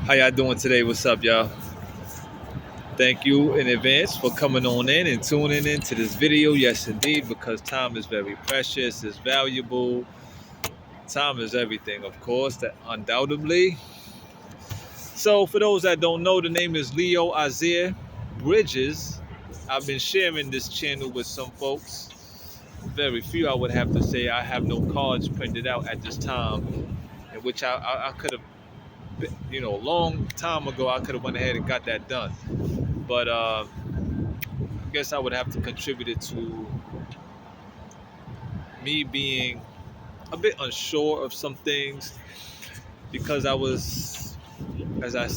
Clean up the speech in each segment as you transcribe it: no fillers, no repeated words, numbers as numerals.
How y'all doing today? What's up, y'all? Thank you in advance for coming on in and tuning into this video. Yes, indeed, because time is very precious, it's valuable. Time is everything, of course, that undoubtedly. So, for those that don't know, the name is Leo Isaiah Bridges. I've been sharing this channel with some folks. Very few, I would have to say. I have no cards printed out at this time, in which I could have, a long time ago, I could have went ahead and got that done. But I guess I would have to contribute it to me being a bit unsure of some things because I was, as I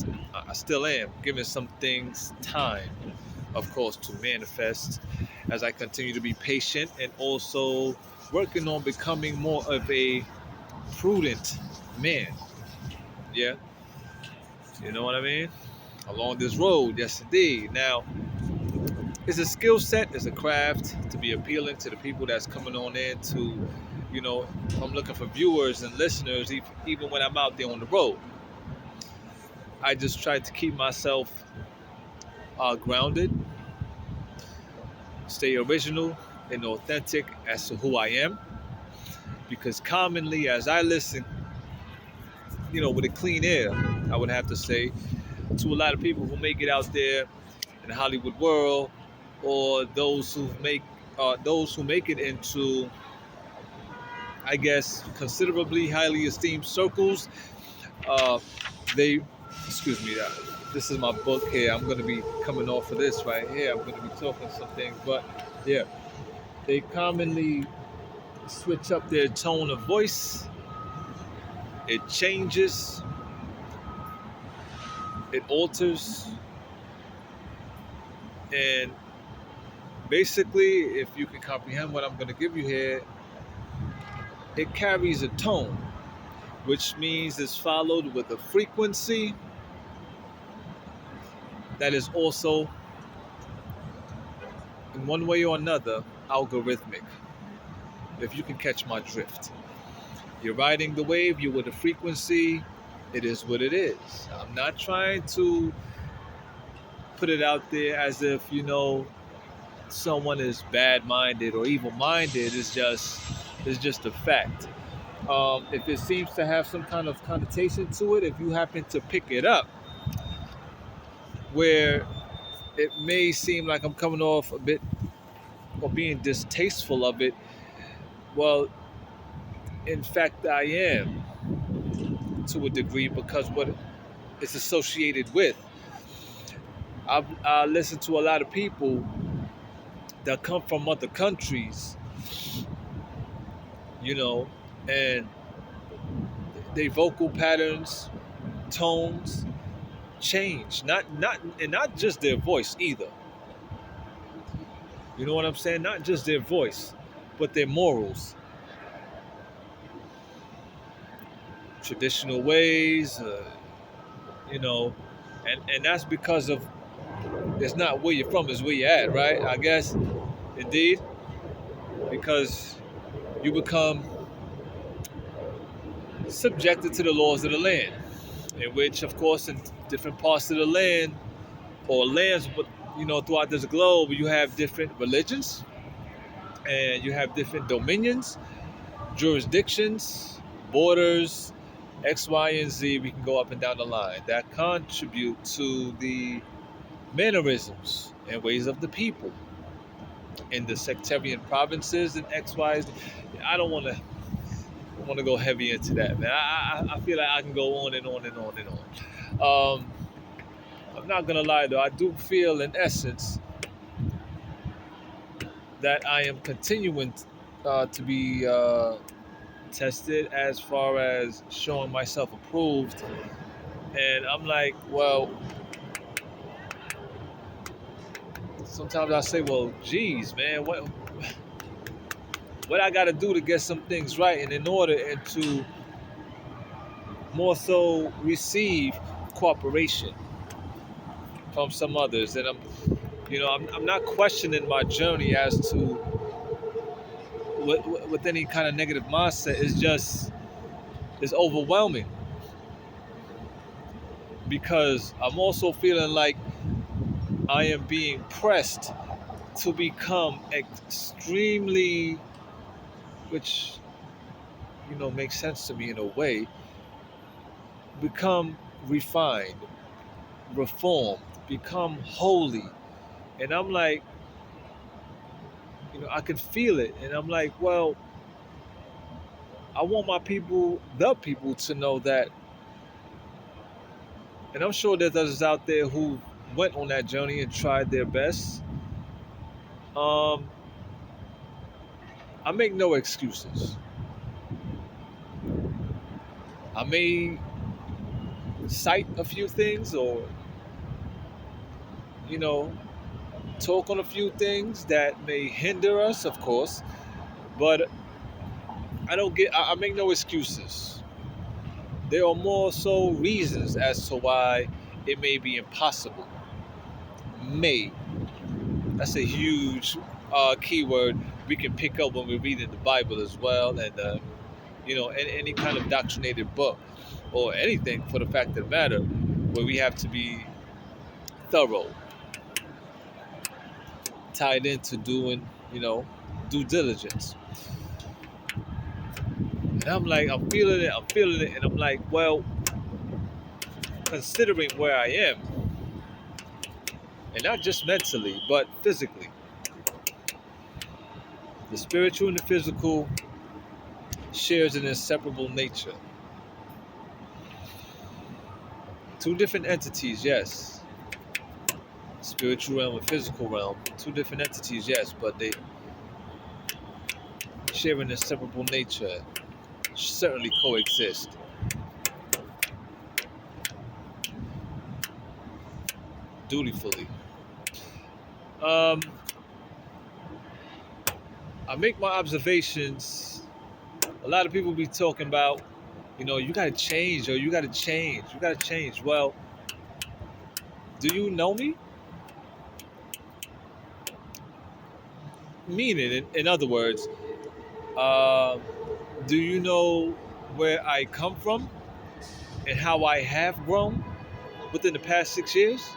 still am, giving some things time, of course, to manifest as I continue to be patient and also working on becoming more of a prudent man. Yeah, you know what I mean? Along this road, yes, indeed. Now, it's a skill set, it's a craft to be appealing to the people that's coming on in to, I'm looking for viewers and listeners even when I'm out there on the road. I just try to keep myself grounded, stay original and authentic as to who I am. Because commonly, as I listen, with a clean air, I would have to say, to a lot of people who make it out there in the Hollywood world, or those who make it into, I guess, considerably highly esteemed circles. Uh, they, excuse me, this is my book here. I'm going to be coming off of this right here. I'm going to be talking some things, but yeah, they commonly switch up their tone of voice. It changes, it alters, and basically, if you can comprehend what I'm going to give you here, it carries a tone, which means it's followed with a frequency that is also, in one way or another, algorithmic. If you can catch my drift, you're riding the wave, you're with a frequency, it is what it is. I'm not trying to put it out there as if, someone is bad-minded or evil-minded. It's just a fact. If it seems to have some kind of connotation to it, if you happen to pick it up, where it may seem like I'm coming off a bit or being distasteful of it, well, in fact, I am to a degree because what it's associated with. I listen to a lot of people that come from other countries, you know, and their vocal patterns, tones change. Not just their voice either. You know what I'm saying? Not just their voice, but their morals, traditional ways, you know, and that's because of it's not where you're from, it's where you're at, right? I guess, indeed, because you become subjected to the laws of the land, in which, of course, in different parts of the land or lands, throughout this globe, you have different religions and you have different dominions, jurisdictions, borders, X, Y, and Z. We can go up and down the line that contribute to the mannerisms and ways of the people in the sectarian provinces and X, Y, Z. I don't want to go heavy into that, man. I feel like I can go on and on and on and on. I'm not gonna lie though, I do feel in essence that I am continuing to be tested as far as showing myself approved, and I'm like, well, sometimes I say, well, geez, man, what I got to do to get some things right, and in order and to more so receive cooperation from some others, and I'm not questioning my journey as to with any kind of negative mindset. It's overwhelming. because I'm also feeling like I am being pressed to become extremely, which makes sense to me in a way, become refined, reformed, become holy. And I'm like, I can feel it. And I'm like, well, I want the people to know that. And I'm sure there's others out there who went on that journey and tried their best. Um, I make no excuses. I may cite a few things or, you know, talk on a few things that may hinder us, of course, but I make no excuses. There are more so reasons as to why it may be impossible. May. That's a huge keyword we can pick up when we're reading the Bible as well, and any kind of doctrinated book or anything for the fact of the matter, where we have to be thorough, tied into doing, due diligence. And I'm like, I'm feeling it, and I'm like, well, considering where I am, and not just mentally, but physically, the spiritual and the physical shares an inseparable nature. Two different entities, yes. Spiritual realm and physical realm, two different entities, yes, but they share an inseparable nature, certainly coexist. Dutifully. Um, I make my observations. A lot of people be talking about, you gotta change, or you gotta change, you gotta change. Well, do you know me? Meaning, in other words, uh, do you know where I come from and how I have grown within the past 6 years?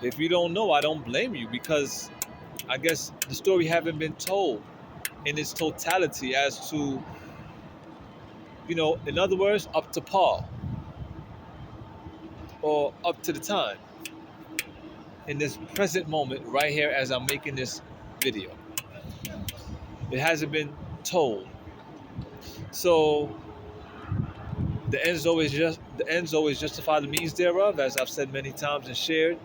If you don't know, I don't blame you, because I guess the story haven't been told in its totality as to, in other words, up to par or up to the time in this present moment right here as I'm making this video. It hasn't been told. So the ends always justify the means thereof, as I've said many times and shared.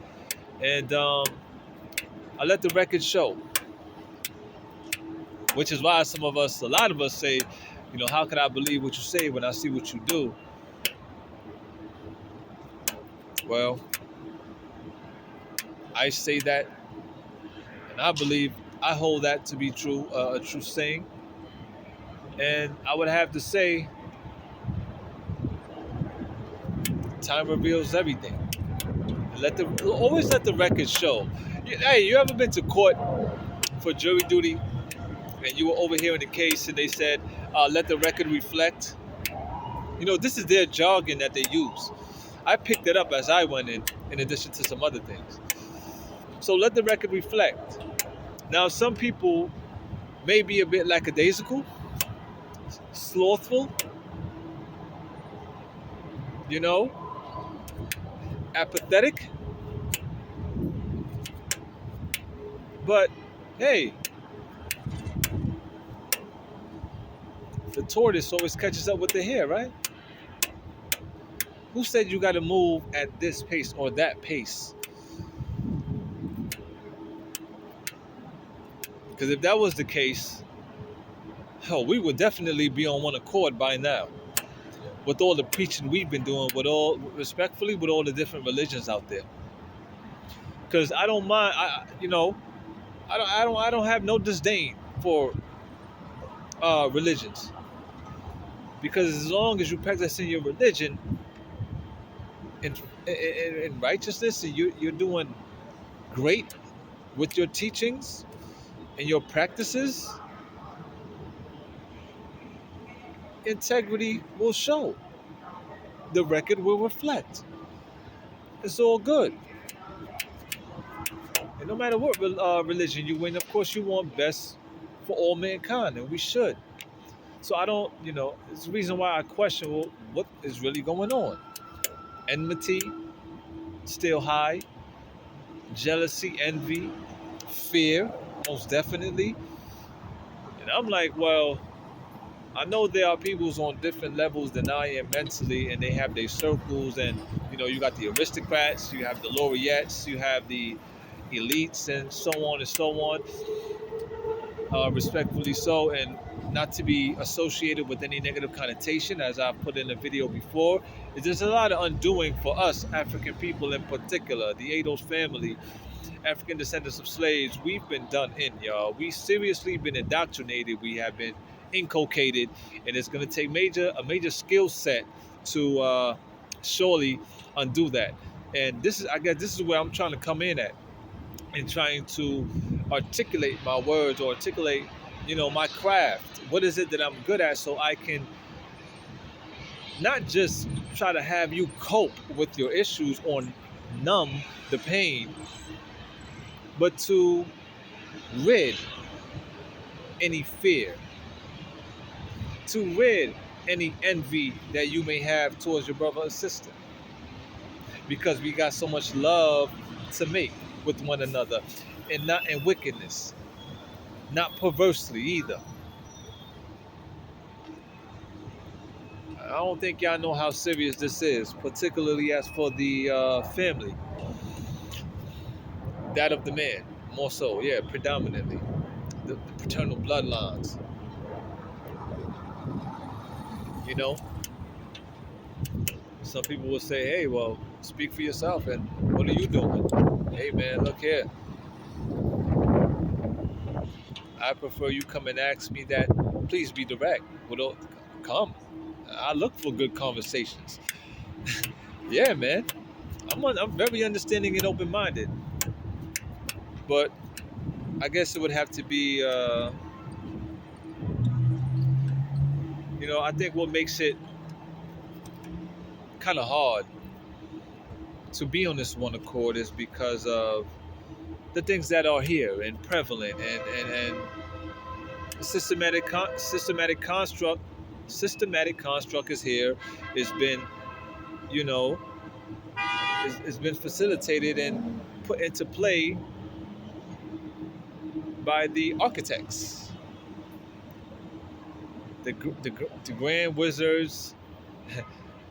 And I let the record show, which is why a lot of us say, how can I believe what you say when I see what you do? Well, I say that, and I hold that to be true, a true saying. And I would have to say, time reveals everything. Always let the record show. Hey, you ever been to court for jury duty, and you were overhearing the case, and they said, "Let the record reflect"? This is their jargon that they use. I picked it up as I went in addition to some other things. So let the record reflect. Now, some people may be a bit lackadaisical, slothful, you know, apathetic, but hey, the tortoise always catches up with the hare, right? Who said you got to move at this pace or that pace? Because if that was the case, hell, we would definitely be on one accord by now. With all the preaching we've been doing, with all the different religions out there. Because I don't mind, I don't have no disdain for religions. Because as long as you practice in your religion in, in righteousness, and you're doing great with your teachings and your practices, integrity will show. The record will reflect. It's all good. And no matter what religion you in, of course, you want best for all mankind, and we should. So I don't, it's the reason why I question, well, what is really going on. Enmity still high, jealousy, envy, fear, most definitely. And I'm like, well, I know there are people's on different levels than I am mentally, and they have their circles, and you got the aristocrats, you have the laureates, you have the elites, and so on and so on. Respectfully so, and not to be associated with any negative connotation, as I put in a video before. There's a lot of undoing for us African people in particular, the Ados family, African descendants of slaves. We've been done in, y'all. We seriously been indoctrinated. We have been inculcated, and it's going to take a major skill set to surely undo that. And I guess, this is where I'm trying to come in at, and trying to articulate my words, or articulate, my craft. What is it that I'm good at, so I can not just try to have you cope with your issues or numb the pain, but to rid any fear, to rid any envy that you may have towards your brother or sister, because we got so much love to make with one another, and not in wickedness, not perversely either. I don't think y'all know how serious this is, particularly as for the family, that of the man, more so, yeah, predominantly, the paternal bloodlines. You know, some people will say, "Hey, well, speak for yourself, and what are you doing?" Hey, man, look here. I prefer you come and ask me that. Please be direct. Well, come. I look for good conversations. Yeah, man. I'm very understanding and open-minded, but I guess it would have to be. I think what makes it kind of hard to be on this one accord is because of the things that are here and prevalent, and systematic construct is here. It's been, you know it's been facilitated and put into play by the architects, the grand wizards,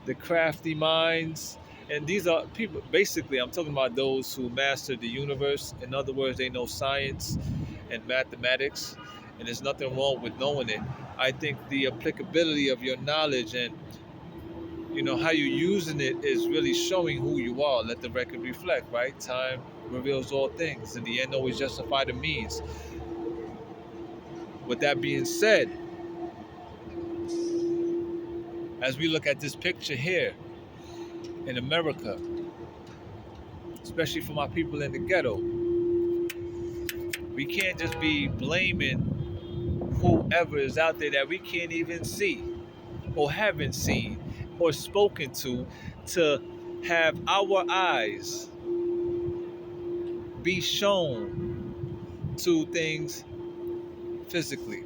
the crafty minds. And these are people, basically, I'm talking about those who mastered the universe. In other words, they know science and mathematics, and there's nothing wrong with knowing it. I think the applicability of your knowledge, and how you're using it, is really showing who you are. Let the record reflect, right? Time reveals all things. In the end, always justify the means. With that being said, as we look at this picture here in America, especially for my people in the ghetto, we can't just be blaming whoever is out there that we can't even see, or haven't seen, or spoken to have our eyes be shown to things physically.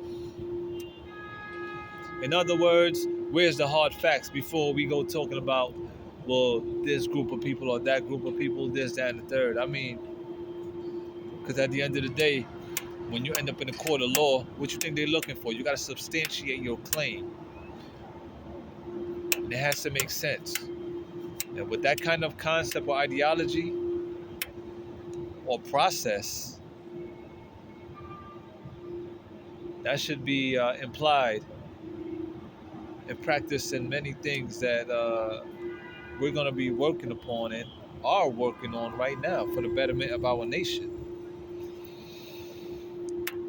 In other words, where's the hard facts before we go talking about, well, this group of people or that group of people, this, that, and the third? I mean, because at the end of the day, when you end up in a court of law, what you think they're looking for? You got to substantiate your claim. And it has to make sense. And with that kind of concept or ideology or process, that should be implied and practiced in many things that we're going to be working upon and are working on right now for the betterment of our nation.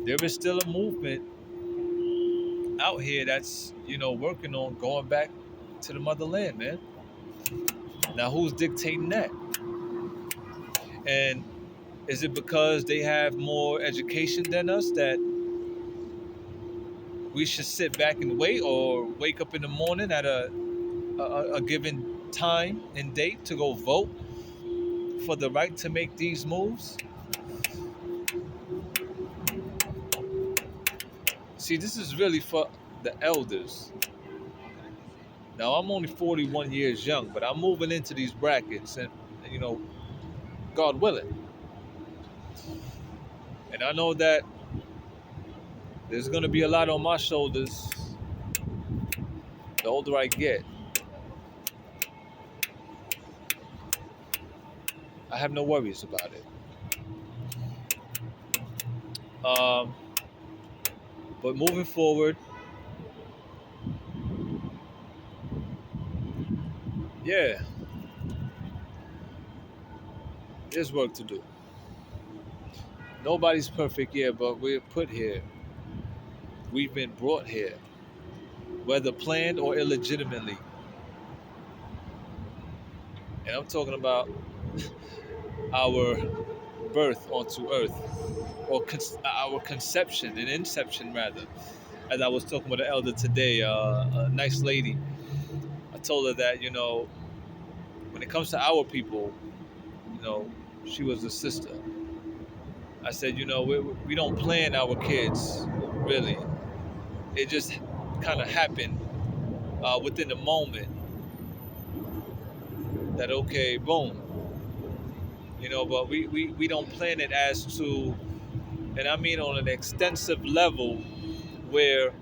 There is still a movement out here that's, working on going back to the motherland, man. Now, who's dictating that? And is it because they have more education than us that we should sit back and wait, or wake up in the morning at a given time and date to go vote for the right to make these moves. See, this is really for the elders. Now, I'm only 41 years young, but I'm moving into these brackets, and God willing. And I know that there's going to be a lot on my shoulders the older I get. I have no worries about it. Um, but moving forward, yeah, there's work to do. Nobody's perfect here, but we're put here. We've been brought here, whether planned or illegitimately. And I'm talking about our birth onto earth, or our conception and inception, rather. As I was talking with an elder today, a nice lady, I told her that, when it comes to our people, you know, she was a sister. I said, we don't plan our kids, really. It just kind of happened within the moment that, okay, boom, but we don't plan it as to, and I mean on an extensive level where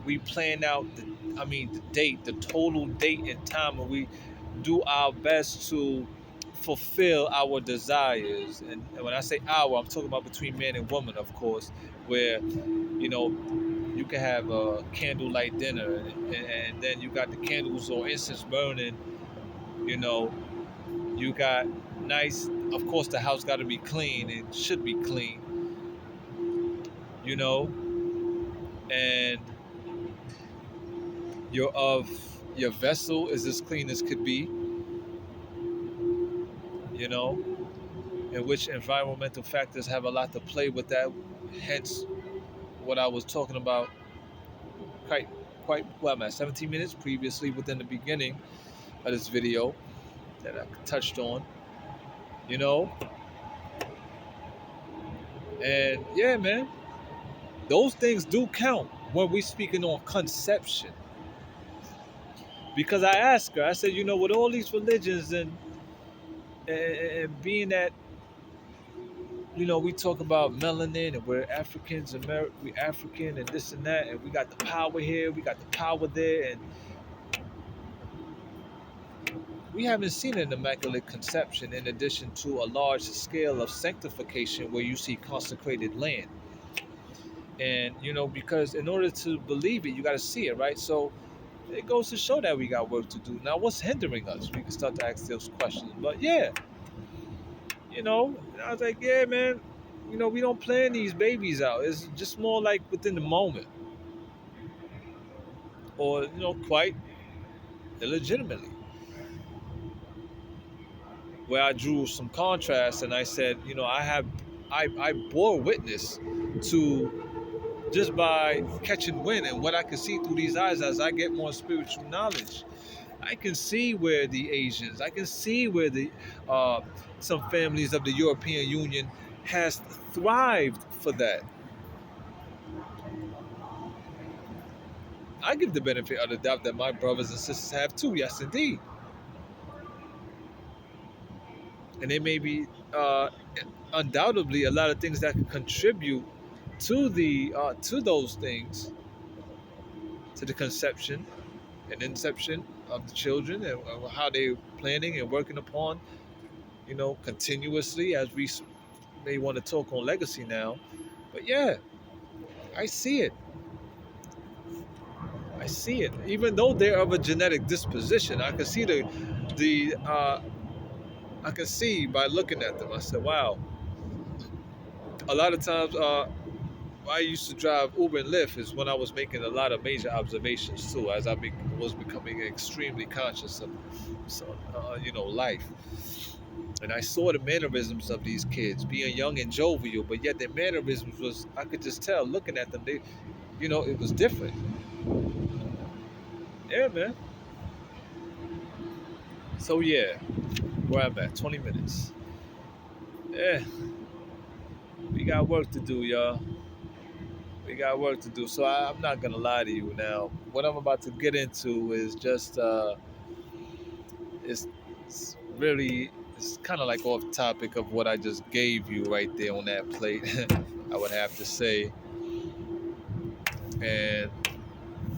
we plan out the date, the total date and time, and we do our best to fulfill our desires. And when I say our, I'm talking about between man and woman, of course, where you can have a candlelight dinner, and then you got the candles or incense burning. You know, you got nice. Of course, the house got to be clean. It should be clean. You know, and your vessel is as clean as could be. You know, in which environmental factors have a lot to play with that. Hence, what I was talking about quite well, I'm at 17 minutes previously within the beginning of this video that I touched on. You know, and yeah, man, those things do count when we speaking on conception. Because I asked her, I said, with all these religions and being that, we talk about melanin and we're Africans, we African and this and that, and we got the power here, we got the power there, and we haven't seen an immaculate conception in addition to a large scale of sanctification where you see consecrated land. And, because in order to believe it, you got to see it, right? So it goes to show that we got work to do. Now, what's hindering us? We can start to ask those questions. But yeah, I was like, yeah, man, we don't plan these babies out. It's just more like within the moment, or quite illegitimately. Where I drew some contrast and I said, I bore witness to just by catching wind and what I can see through these eyes as I get more spiritual knowledge. I can see where the Asians, I can see where the some families of the European Union has thrived for that. I give the benefit of the doubt that my brothers and sisters have too. Yes, indeed. And there may be undoubtedly a lot of things that can contribute to the to those things, to the conception and inception of the children, and how they're planning and working upon, continuously, as we may want to talk on legacy now. But yeah, I see it. I see it. Even though they're of a genetic disposition, I can see the I can see by looking at them. I said, wow. A lot of times, I used to drive Uber and Lyft is when I was making a lot of major observations too, as I was becoming extremely conscious of, life. And I saw the mannerisms of these kids being young and jovial, but yet their mannerisms was, I could just tell looking at them, it was different. Yeah, man. So yeah, where I'm at. 20 minutes. Yeah, we got work to do, y'all. We got work to do. So I'm not gonna lie to you now. What I'm about to get into is just it's really it's kind of like off topic of what I just gave you right there on that plate. I would have to say, and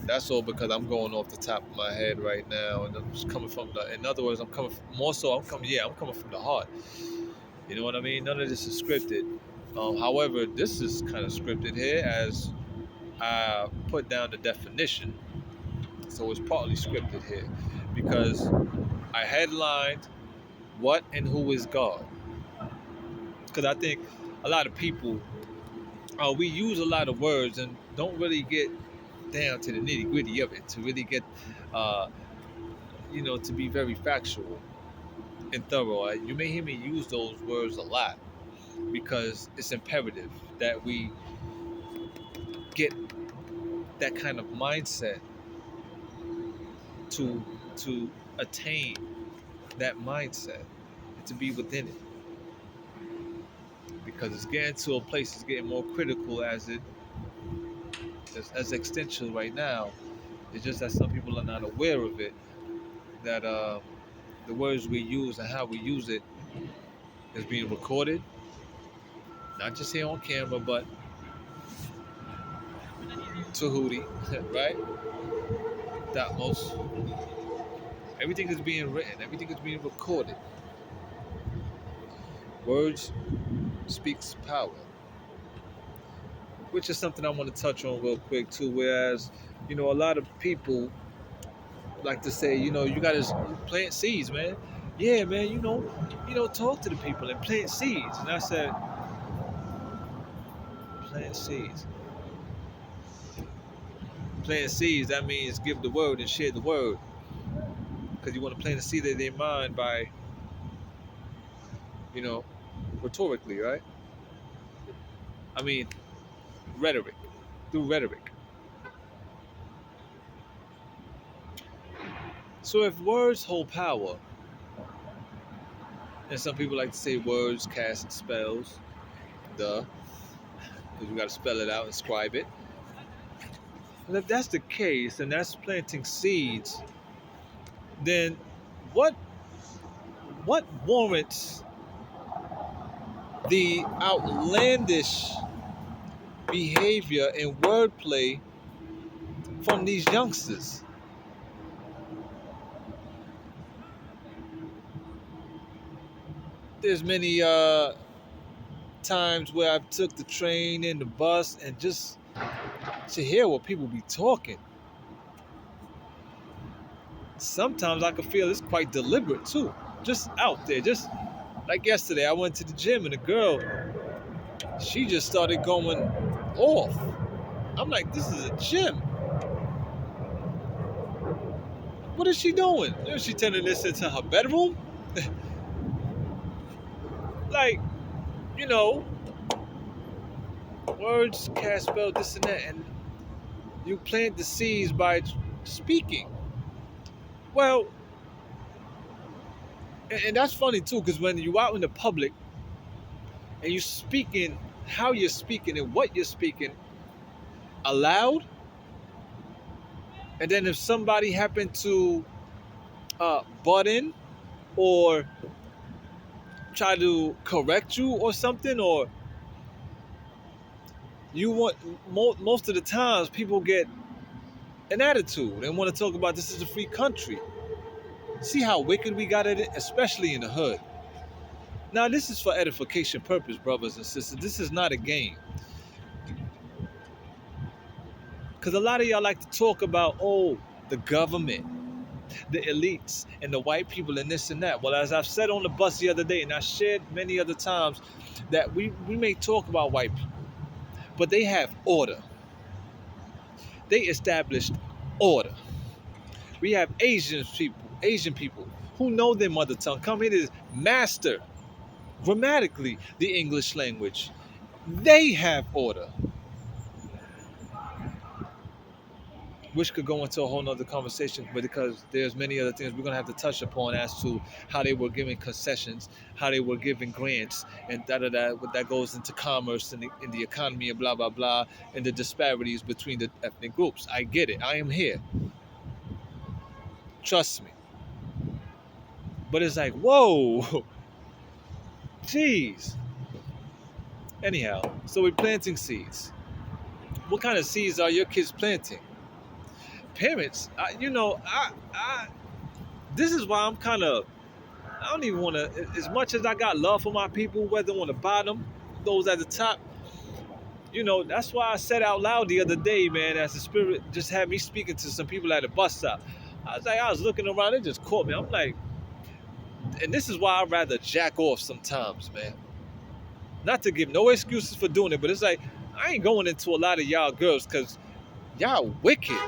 that's all because I'm going off the top of my head right now, and I'm just coming from the. In other words, I'm coming more so. I'm coming. Yeah, I'm coming from the heart. You know what I mean? None of this is scripted. However, this is kind of scripted here as I put down the definition. So it's partly scripted here because I headlined what and who is God. Because I think a lot of people, we use a lot of words and don't really get down to the nitty gritty of it to really get, uh, to be very factual and thorough. You may hear me use those words a lot because it's imperative that we get that kind of mindset to to attain that mindset and to be within it because it's getting to a place it's getting more critical as existential right now. It's just that some people are not aware of it, that the words we use and how we use it is being recorded, not just here on camera but to Hootie, right? That most everything is being written, everything is being recorded. Words speaks power, which is something I want to touch on real quick too. Whereas, a lot of people like to say, you gotta plant seeds, man. Yeah, man, talk to the people and plant seeds. And I said, plant seeds. Plant seeds, that means give the word and share the word. Because you want to plant a seed in their mind by, you know, rhetorically, right? I mean, rhetoric, through rhetoric. So if words hold power, and some people like to say words cast spells, duh, because we got to spell it out and scribe it. And if that's the case, and that's planting seeds, then what what warrants the outlandish behavior and wordplay from these youngsters? There's many times where I've took the train and the bus and just to hear what people be talking. Sometimes I can feel it's quite deliberate too. Just out there, just like yesterday, I went to the gym and a girl, she just started going off. I'm like, this is a gym. What is she doing? Is she turning this into her bedroom? Like, you know, words cast spell this and that, and you plant the seeds by speaking. Well, and that's funny too, because when you out in the public and you speaking, how you're speaking and what you're speaking aloud, and then if somebody happened to butt in or try to correct you or something, or you want most of the times people get an attitude and want to talk about this is a free country. See how wicked we got at it, especially in the hood. Now this is for edification purpose, brothers and sisters. This is not a game. Because a lot of y'all like to talk about, the government, the elites, and the white people, and this and that. Well, as I've said on the bus the other day, and I shared many other times, that we may talk about white people, but they have order. They established order. We have Asian people who know their mother tongue, come here to master grammatically the English language. They have order. which could go into a whole nother conversation, but because there's many other things we're gonna have to touch upon as to how they were giving concessions, how they were giving grants, and what that goes into commerce and the economy and blah blah blah, and the disparities between the ethnic groups. I get it. I am here. Trust me. But it's like, whoa, jeez. Anyhow, so we're planting seeds. What kind of seeds are your kids planting? Parents, this is why I'm kind of, I don't even want to, as much as I got love for my people, whether on the bottom, those at the top, that's why I said out loud the other day, man, as the spirit just had me speaking to some people at a bus stop. I was looking around, it just caught me. I'm like, and this is why I'd rather jack off sometimes, man. Not to give no excuses for doing it, but it's like, I ain't going into a lot of y'all girls because y'all wicked.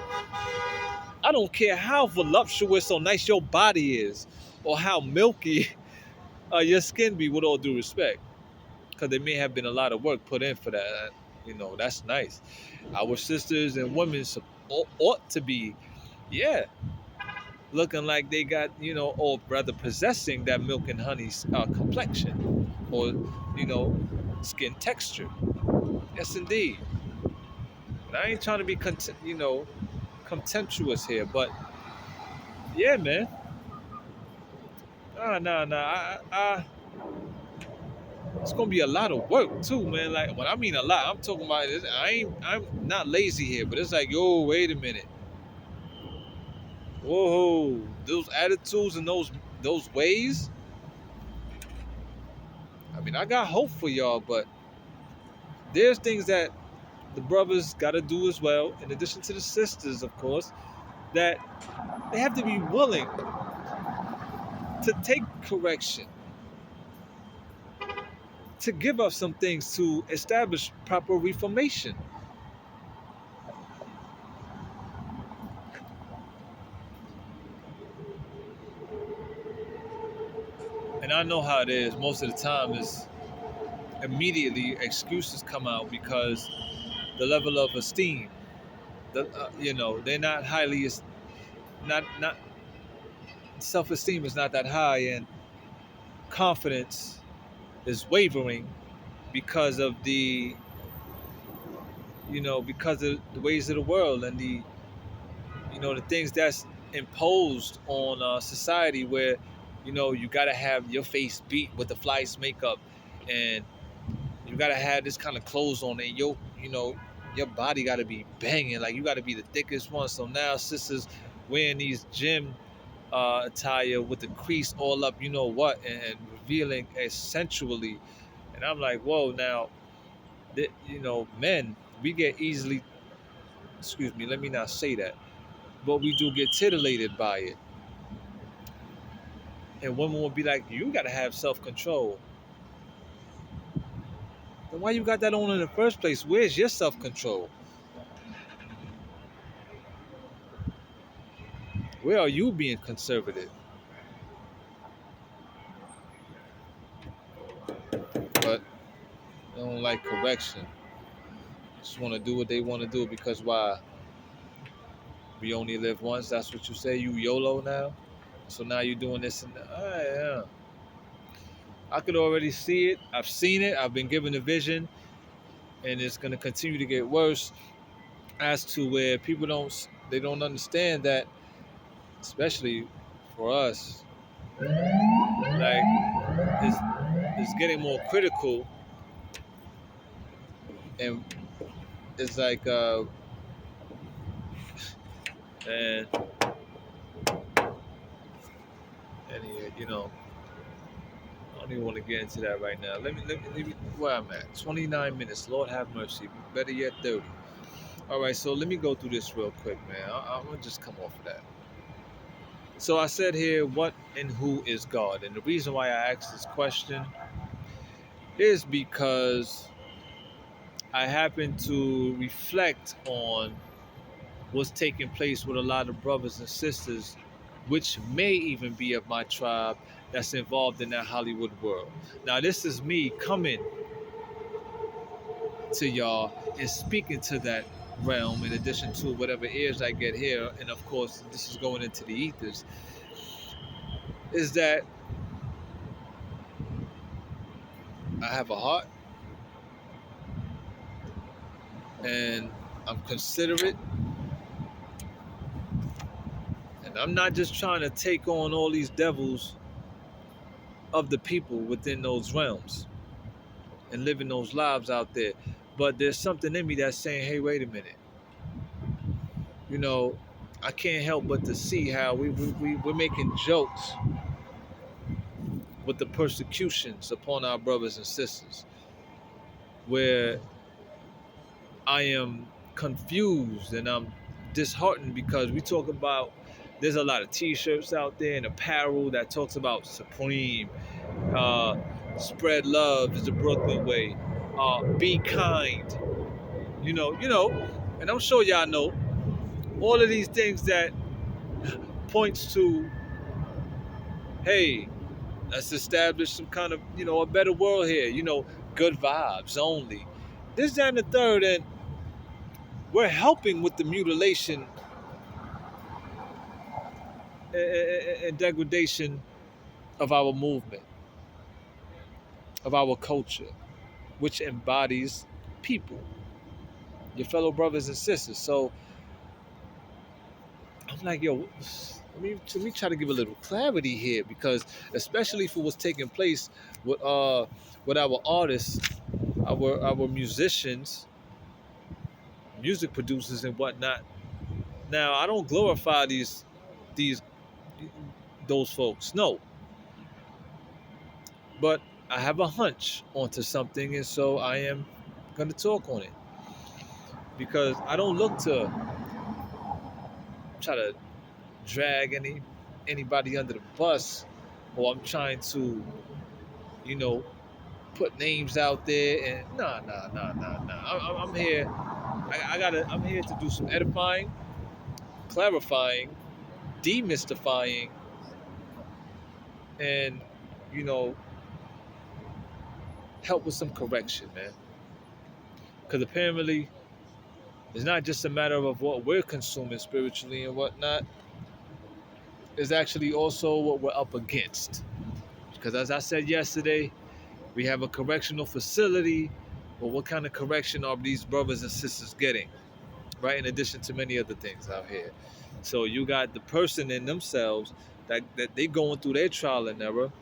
I don't care how voluptuous or nice your body is or how milky your skin be, with all due respect. Because there may have been a lot of work put in for that. That's nice. Our sisters and women ought to be, yeah, looking like they got, or rather possessing that milk and honey complexion or, skin texture. Yes, indeed. And I ain't trying to be, contemptuous here, but yeah, man. Nah. It's gonna be a lot of work too, man. Like when I mean a lot, I'm talking about this. I'm not lazy here, but it's like, yo, wait a minute. Whoa, those attitudes and those ways. I mean, I got hope for y'all, but there's things that the brothers got to do as well, in addition to the sisters, of course, that they have to be willing to take correction, to give up some things to establish proper reformation. And I know how it is. Most of the time, is immediately excuses come out because the level of esteem, they're not highly, not self-esteem is not that high, and confidence is wavering because of because of the ways of the world and the things that's imposed on society, where you gotta have your face beat with the flyest makeup, and you gotta have this kind of clothes on, and your body gotta be banging, like you gotta be the thickest one. So now sisters wearing these gym attire with the crease all up, and revealing essentially. And I'm like, whoa, now, men, we get easily, excuse me, let me not say that, but we do get titillated by it. And women will be like, you gotta have self-control. Then why you got that on in the first place? Where's your self-control? Where are you being conservative? But they don't like correction. Just want to do what they want to do because why? We only live once. That's what you say. You YOLO now. So now you're doing this and yeah. I could already see it. I've seen it. I've been given a vision, and it's gonna continue to get worse. As to where people don't understand that, especially for us, like it's getting more critical, and it's like and and I don't even want to get into that right now. Let me where I'm at. 29 minutes. Lord have mercy. Better yet, 30. All right, so let me go through this real quick, man. I'm gonna just come off of that. So I said here, what and who is God? And the reason why I asked this question is because I happen to reflect on what's taking place with a lot of brothers and sisters, which may even be of my tribe, that's involved in that Hollywood world. Now, this is me coming to y'all and speaking to that realm, in addition to whatever ears I get here, and of course this is going into the ethers, is that I have a heart and I'm considerate, and I'm not just trying to take on all these devils of the people within those realms and living those lives out there. But there's something in me that's saying, hey, wait a minute. You know, I can't help but to see how we're making jokes with the persecutions upon our brothers and sisters, where I am confused and I'm disheartened because we talk about there's a lot of t-shirts out there and apparel that talks about supreme, uh, spread love is the Brooklyn way, be kind, and I'm sure y'all know all of these things that points to, hey, let's establish some kind of, a better world here, good vibes only. This, that, and the third, and we're helping with the mutilation and degradation of our movement, of our culture, which embodies people, your fellow brothers and sisters. So I'm like, yo, let me try to give a little clarity here, because especially for what's taking place with our artists, our musicians, music producers and whatnot. Now, I don't glorify these those folks, no, but I have a hunch onto something, and so I am going to talk on it, because I don't look to try to drag anybody under the bus, or I'm trying to, you know, put names out there, and nah. I'm here. I'm here to do some edifying, clarifying, demystifying, and you know, help with some correction, man. Because apparently, it's not just a matter of what we're consuming spiritually and whatnot. It's actually also what we're up against. Because as I said yesterday, we have a correctional facility, but what kind of correction are these brothers and sisters getting? Right? In addition to many other things out here. So you got the person in themselves that they going through their trial and error,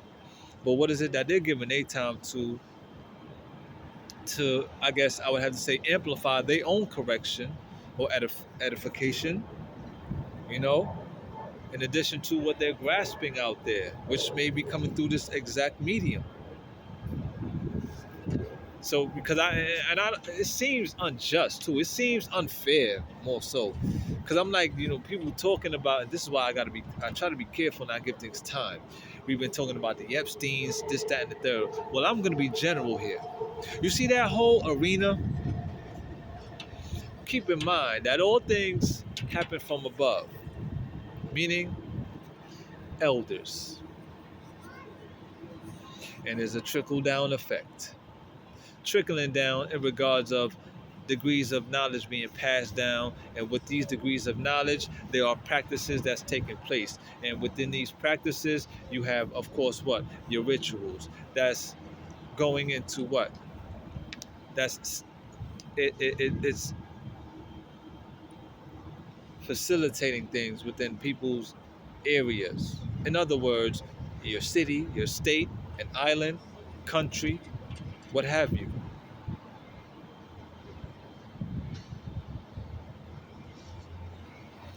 but what is it that they're giving their time to, I guess I would have to say, amplify their own correction or edification, you know, in addition to what they're grasping out there, which may be coming through this exact medium. So because it seems unjust too. It seems unfair more so, because I'm like, people talking about, and this is why I try to be careful and I give things time. We've been talking about the Epsteins, this, that, and the third. Well, I'm gonna be general here. You see that whole arena? Keep in mind that all things happen from above, meaning elders, and there's a trickle down effect. Trickling down in regards of degrees of knowledge being passed down, and with these degrees of knowledge there are practices that's taking place, and within these practices you have, of course, what your rituals that's going into what that's it's facilitating things within people's areas. In other words, your city, your state, an island, country, what have you.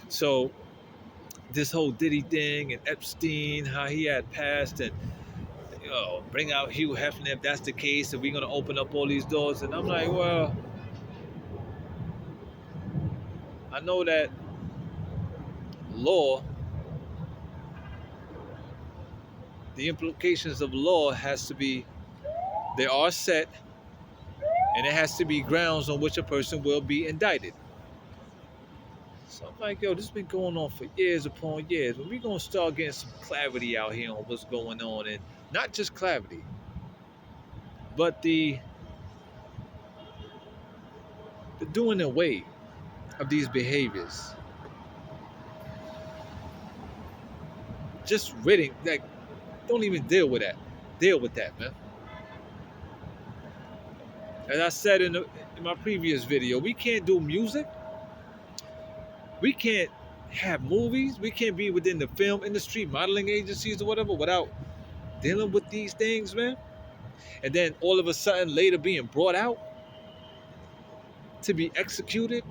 So this whole Diddy thing and Epstein, how he had passed, and bring out Hugh Hefner if that's the case, and we're gonna open up all these doors. And I'm like, well, I know that law, the implications of law has to be, they are set, and it has to be grounds on which a person will be indicted. So I'm like, yo, this has been going on for years upon years. When we gonna start getting some clarity out here on what's going on, and not just clarity, but the doing away. of these behaviors. Just ridding, like, don't even deal with that. Deal with that, man. As I said in my previous video, we can't do music. We can't have movies. We can't be within the film industry, modeling agencies or whatever without dealing with these things, man. And then all of a sudden later being brought out to be executed,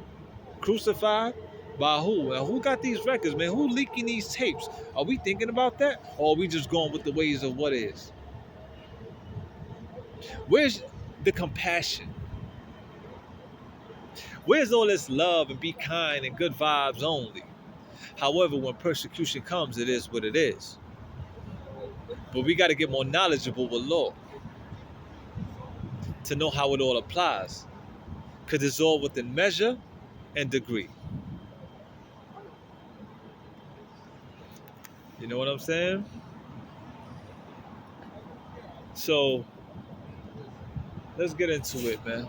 crucified by who? Now, who got these records, man? Who leaking these tapes? Are we thinking about that? Or are we just going with the ways of what is? Where's the compassion? Where's all this love and be kind and good vibes only? However, when persecution comes, it is what it is. But we got to get more knowledgeable with law to know how it all applies. Because it's all within measure and degree. You know what I'm saying? So let's get into it, man.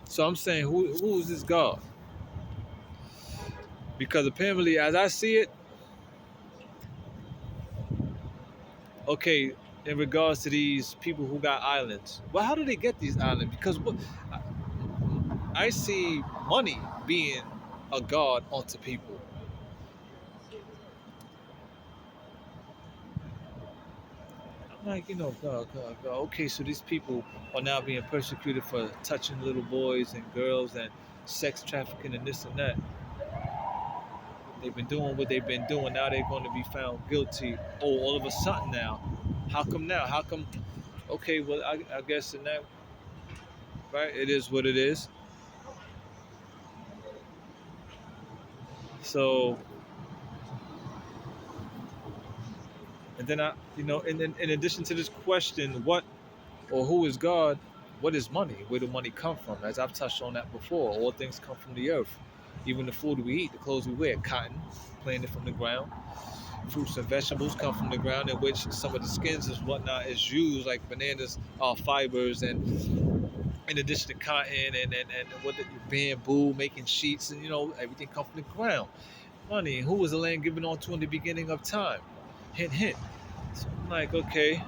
So I'm saying, who is this God? Because apparently, as I see it, okay, in regards to these people who got islands, well, how do they get these islands? Because what I see money being a god onto people. I'm like, God. Okay, so these people are now being persecuted for touching little boys and girls and sex trafficking and this and that. They've been doing what they've been doing. Now they're going to be found guilty. Oh, all of a sudden now. How come now? How come? Okay, well, I guess in that, right? It is what it is. So, and then in addition to this question, what or who is God? What is money? Where do money come from? As I've touched on that before, all things come from the earth. Even the food we eat, the clothes we wear, cotton, planted from the ground. Fruits and vegetables come from the ground, in which some of the skins and whatnot is used, like bananas are fibers, and in addition to cotton and what the bamboo, making sheets, and everything comes from the ground. Money, who was the land given on to in the beginning of time? Hint, hint. So I'm like, okay.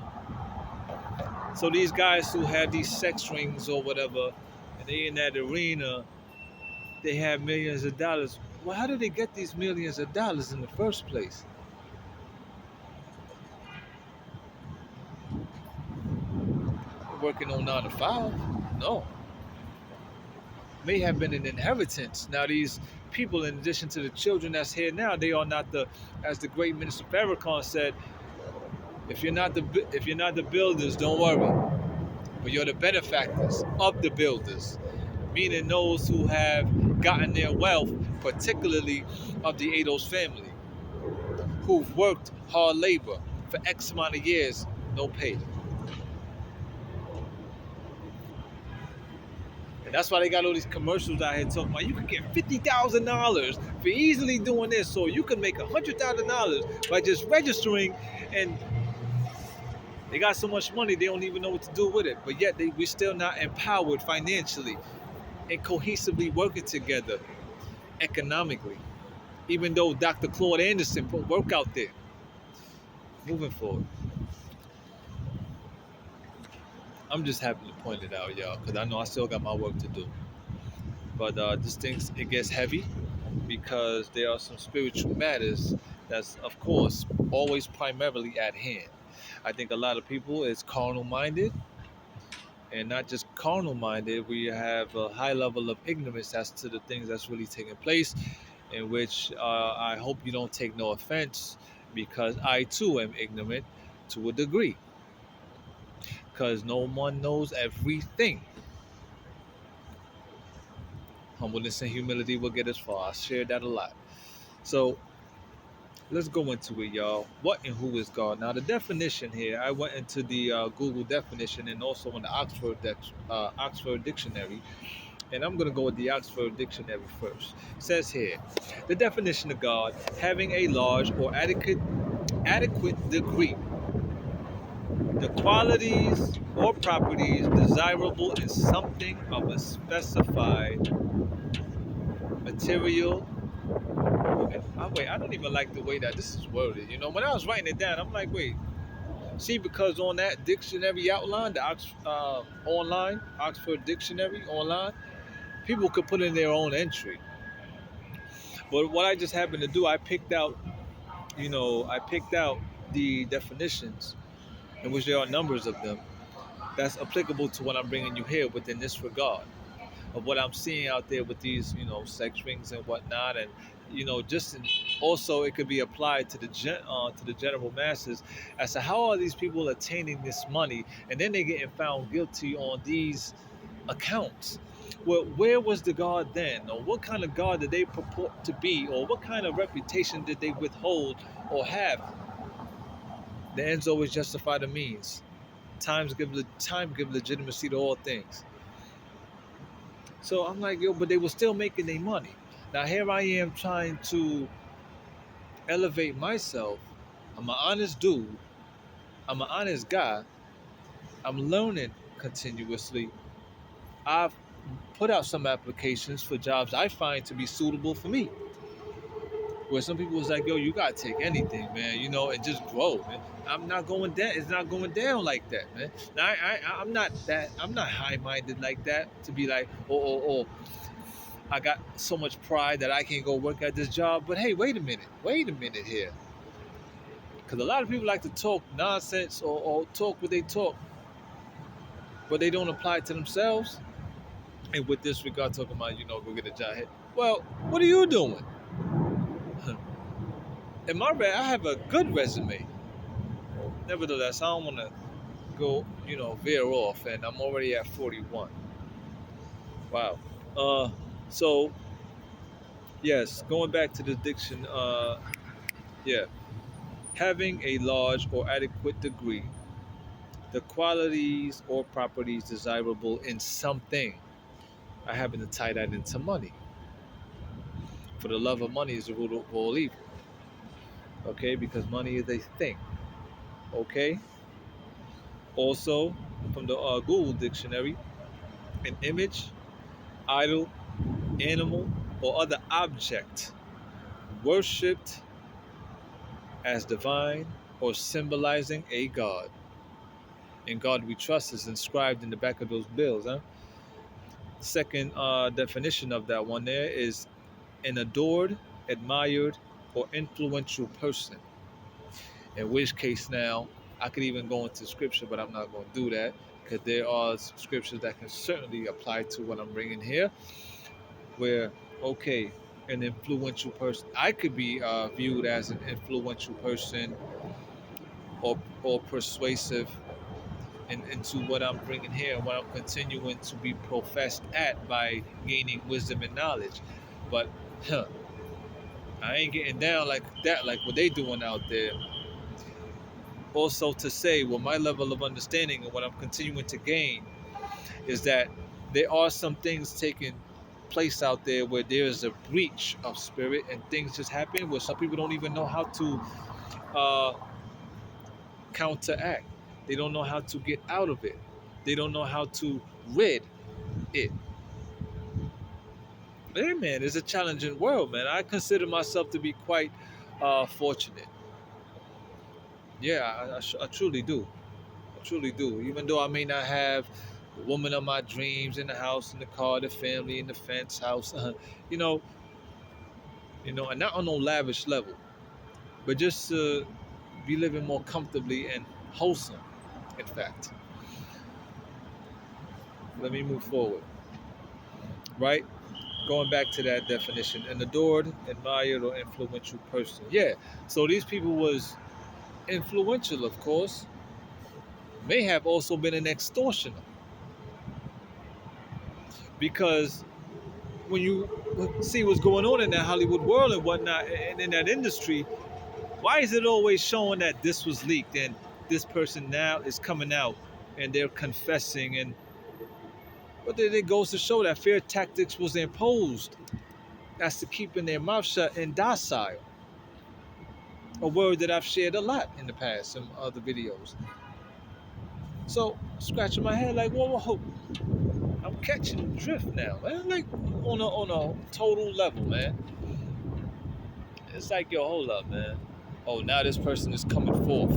So these guys who have these sex rings or whatever, and they in that arena, they have millions of dollars. Well, how did they get these millions of dollars in the first place? Working on 9 to 5? No. May have been an inheritance. Now these people, in addition to the children that's here now, they are not as the great Minister Farrakhan said, if you're not the builders, don't worry. But you're the benefactors of the builders. Meaning those who have gotten their wealth, particularly of the Ados family, who've worked hard labor for X amount of years, no pay. And that's why they got all these commercials out here talking about you can get $50,000 for easily doing this, so you can make $100,000 by just registering, and they got so much money they don't even know what to do with it. But yet we're still not empowered financially and cohesively working together economically. Even though Dr. Claude Anderson put work out there. Moving forward. I'm just happy to point it out, y'all, because I know I still got my work to do. But this thing, it gets heavy because there are some spiritual matters that's, of course, always primarily at hand. I think a lot of people is carnal minded, and not just carnal minded, we have a high level of ignorance as to the things that's really taking place, in which I hope you don't take no offense, because I too am ignorant to a degree, because no one knows everything. Humbleness and humility will get us far. I shared that a lot. So let's go into it, y'all. What and who is God? Now, the definition here, I went into the Google definition and also in the Oxford Dictionary, and I'm going to go with the Oxford Dictionary first. It says here, the definition of God: having a large or adequate degree, the qualities or properties desirable in something of a specified material. Wait, I don't even like the way that this is worded. When I was writing it down, I'm like, wait, see, because on that dictionary outline, the online Oxford Dictionary online, people could put in their own entry. But what I just happened to do, I picked out the definitions, in which there are numbers of them, that's applicable to what I'm bringing you here within this regard of what I'm seeing out there with these, sex rings and whatnot, and just also it could be applied to the general masses as to how are these people attaining this money, and then they getting found guilty on these accounts. Well, where was the God then, or what kind of God did they purport to be, or what kind of reputation did they withhold or have? The ends always justify the means. Time give legitimacy to all things. So I'm like, yo, but they were still making their money. Now here I am trying to elevate myself. I'm an honest dude. I'm an honest guy. I'm learning continuously. I've put out some applications for jobs I find to be suitable for me. Where some people was like, yo, you gotta take anything, man, and just grow, man. I'm not going down. It's not going down like that, man. Now, I'm not that. I'm not high-minded like that to be like, oh, I got so much pride that I can go work at this job. But hey, wait a minute here, because a lot of people like to talk nonsense or talk what they talk, but they don't apply it to themselves. And with this regard, talking about go get a job. Hey, well, what are you doing? In my I have a good resume. Nevertheless, I don't want to go, veer off, and I'm already at 41. Wow. Uh, so yes, going back to the diction. Yeah, having a large or adequate degree, the qualities or properties desirable in something. I happen to tie that into money. For the love of money is the root of all evil. Okay, because money is a thing. Okay. Also, from the Google dictionary, an image, idol, animal, or other object worshipped as divine or symbolizing a god. And God we trust is inscribed in the back of those bills. Huh? Second definition of that one there is an adored, admired, or influential person. In which case, now I could even go into scripture, but I'm not going to do that because there are scriptures that can certainly apply to what I'm bringing here. Where, okay, an influential person, I could be viewed as an influential person or persuasive into what I'm bringing here and what I'm continuing to be professed at by gaining wisdom and knowledge. But huh, I ain't getting down like that, like what they doing out there. Also to say, well, my level of understanding and what I'm continuing to gain is that there are some things taking place out there where there is a breach of spirit and things just happen where some people don't even know how to uh, counteract. They don't know how to get out of it. They don't know how to rid it. Hey man, it's a challenging world, man. I consider myself to be quite fortunate. Yeah, I truly do. I truly do. Even though I may not have the woman of my dreams in the house, in the car, the family, in the fence house, you know, and not on no lavish level, but just to be living more comfortably and wholesome. In fact, let me move forward. Right, going back to that definition, an adored, admired, or influential person. Yeah. So these people was influential, of course, may have also been an extortioner because when you see what's going on in that Hollywood world and whatnot and in that industry, why is it always showing that this was leaked and this person now is coming out and they're confessing, and but then it goes to show that fear tactics was imposed as to keeping their mouth shut and docile, a word that I've shared a lot in the past in other videos. So scratching my head like, whoa, whoa, I'm catching drift now, man. Like on a total level, man. It's like, yo, hold up, man. Oh, now this person is coming forth.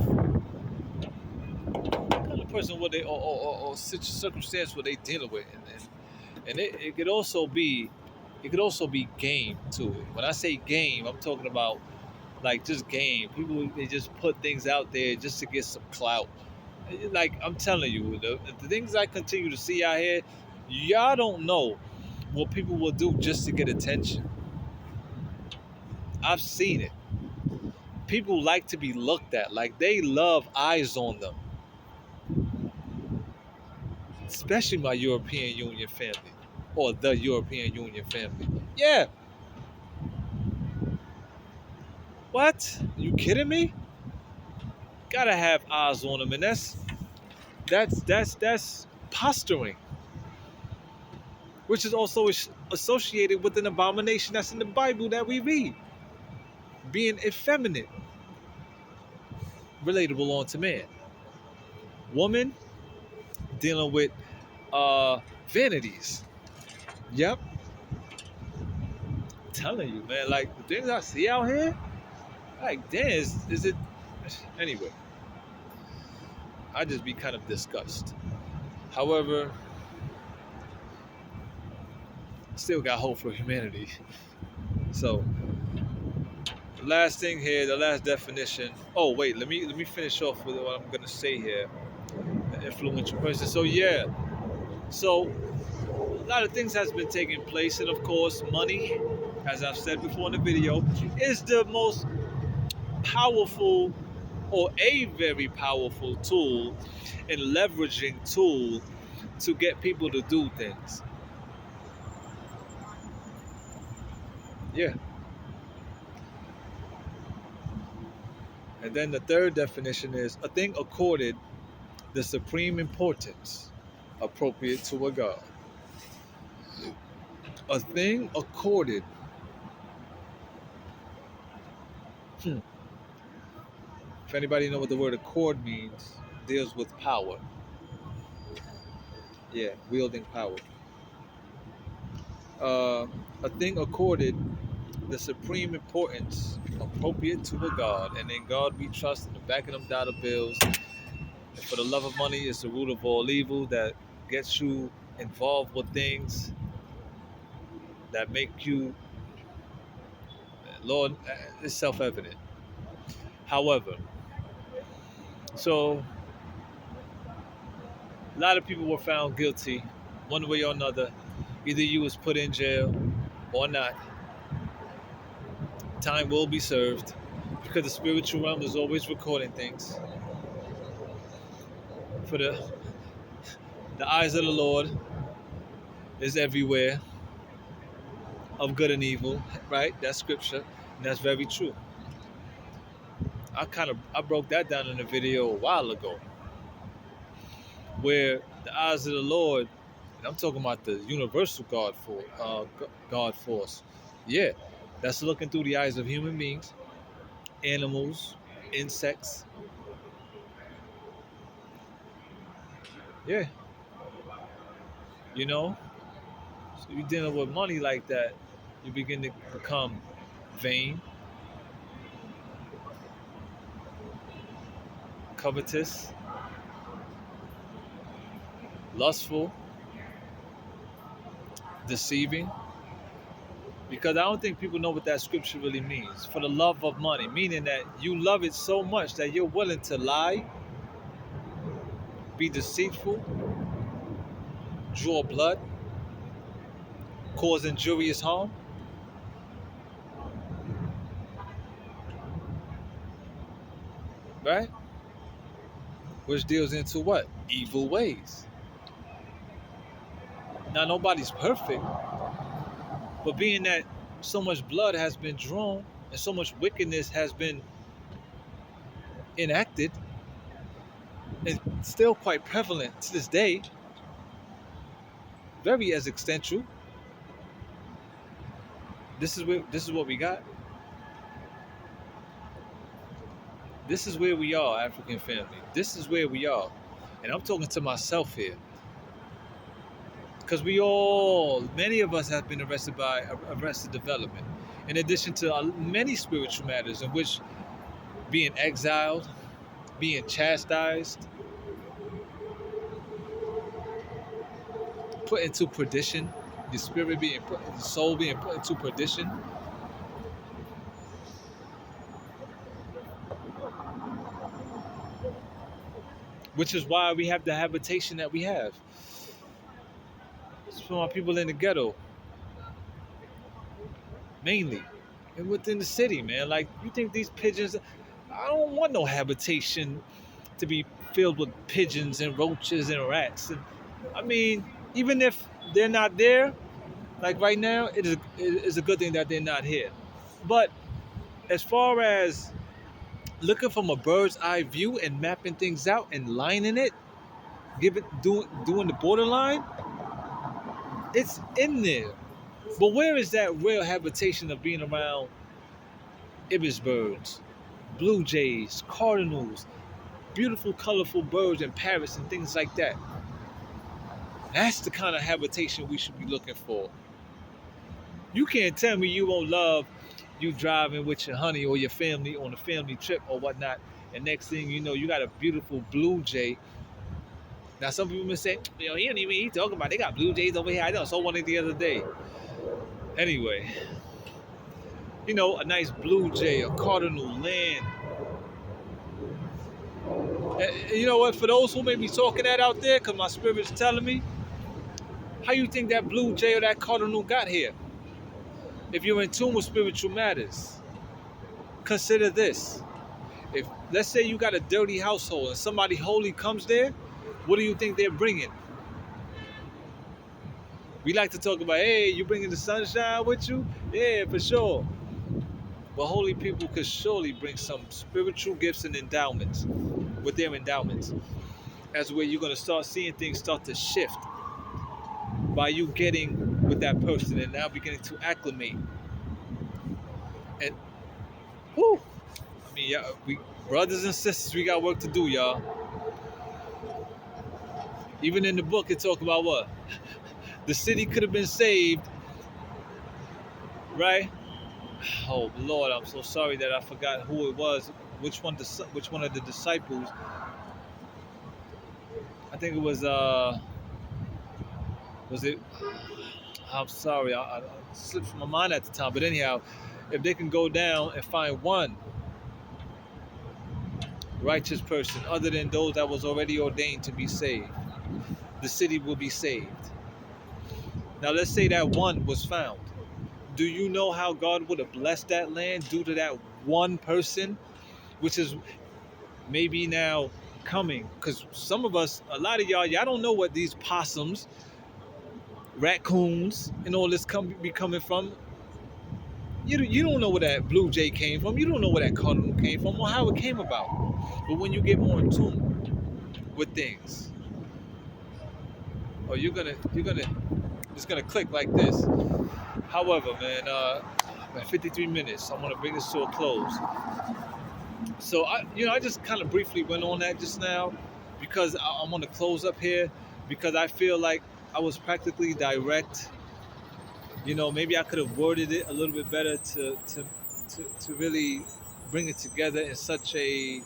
What kind of person what they or circumstance what they dealing with, and it could also be, game to it. When I say game, I'm talking about like just game. People, they just put things out there just to get some clout. Like I'm telling you, the things I continue to see out here, y'all don't know what people will do just to get attention. I've seen it. People like to be looked at, like they love eyes on them, especially my European Union family or the European Union family. Yeah, what? You kidding me? Gotta have eyes on them, and that's posturing, which is also associated with an abomination that's in the Bible that we read, being effeminate, relatable onto man. Woman dealing with vanities. Yep, I'm telling you, man. Like the things I see out here, like, damn, is it? Anyway, I just be kind of disgusted. However, still got hope for humanity. So, the last thing here, the last definition. Oh wait, let me finish off with what I'm gonna say here. The influential person. So yeah, so a lot of things has been taking place, and of course, money, as I've said before in the video, is the most powerful or a very powerful tool and leveraging tool to get people to do things. Yeah. And then the third definition is a thing accorded the supreme importance appropriate to a god. A thing accorded. Hmm. If anybody know what the word accord means, deals with power. Yeah, wielding power. Uh, a thing accorded the supreme importance appropriate to a god, and in God we trust, in the back of them dollar bills. And for the love of money is the root of all evil that gets you involved with things that make you, Lord, it's self-evident. However, so a lot of people were found guilty, one way or another. Either you was put in jail or not. Time will be served because the spiritual realm is always recording things. For the eyes of the Lord is everywhere, of good and evil, right? That's scripture, and that's very true. I broke that down in a video a while ago, where the eyes of the Lord, and I'm talking about the universal God force. Yeah, that's looking through the eyes of human beings, animals, insects. Yeah, you know. So you're dealing with money like that, you begin to become vain, covetous, lustful, deceiving. Because I don't think people know what that scripture really means. For the love of money, meaning that you love it so much that you're willing to lie, be deceitful, draw blood, cause injurious harm. Right? Which deals into what? Evil ways. Now, nobody's perfect, but being that so much blood has been drawn and so much wickedness has been enacted and still quite prevalent to this day, very existential. This is what we got. This is where we are, African family. This is where we are. And I'm talking to myself here. Because many of us have been arrested by arrested development. In addition to many spiritual matters in which being exiled, being chastised, put into perdition, the spirit being put, the soul being put into perdition. Which is why we have the habitation that we have. It's for our people in the ghetto, mainly, and within the city, man. Like, you think these pigeons? I don't want no habitation to be filled with pigeons and roaches and rats. And I mean, even if they're not there, like right now, it is a good thing that they're not here. But as far as looking from a bird's eye view and mapping things out and lining it, doing the borderline, it's in there. But where is that real habitation of being around ibis birds, blue jays, cardinals, beautiful, colorful birds and parrots and things like that? That's the kind of habitation we should be looking for. You can't tell me you won't love you driving with your honey or your family on a family trip or whatnot, and next thing you know, you got a beautiful blue jay. Now, some people may say, he don't even he talking about they got blue jays over here. I saw one the other day. Anyway, a nice blue jay, a cardinal land. And you know what? For those who may be talking that out there, because my spirit's telling me, how you think that blue jay or that cardinal got here? If you're in tune with spiritual matters, consider this. If, let's say, you got a dirty household and somebody holy comes there, what do you think they're bringing? We like to talk about, hey, you bringing the sunshine with you? Yeah, for sure. But holy people could surely bring some spiritual gifts and endowments with their endowments. That's where you're going to start seeing things start to shift by you getting with that person and now beginning to acclimate. And, whew, I mean, yeah, we brothers and sisters, we got work to do, y'all. Even in the book, it talk about what? The city could have been saved, right? Oh Lord, I'm so sorry that I forgot who it was. Which one of the disciples? I think it was it? I'm sorry, I slipped from my mind at the time. But anyhow, if they can go down and find one righteous person other than those that was already ordained to be saved, the city will be saved. Now let's say that one was found. Do you know how God would have blessed that land due to that one person, which is maybe now coming? Because some of us, a lot of y'all don't know what these possums, raccoons, and all this be coming from. You don't know where that blue jay came from. You don't know where that cardinal came from or how it came about. But when you get more in tune with things, you're gonna it's gonna click like this. However, man, at 53 minutes, I'm gonna bring this to a close. So I just kind of briefly went on that just now because I want to close up here because I feel like I was practically direct. Maybe I could have worded it a little bit better to really bring it together in such a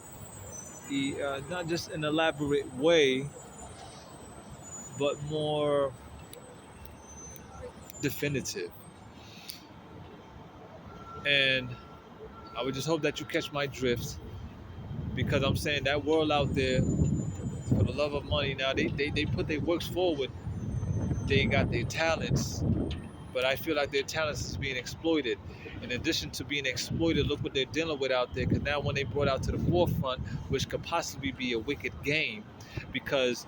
not just an elaborate way, but more definitive. And I would just hope that you catch my drift because I'm saying that world out there, for the love of money, now they put their works forward. They got their talents, but I feel like their talents is being exploited. In addition to being exploited, look what they're dealing with out there. Because now when they brought out to the forefront, which could possibly be a wicked game, because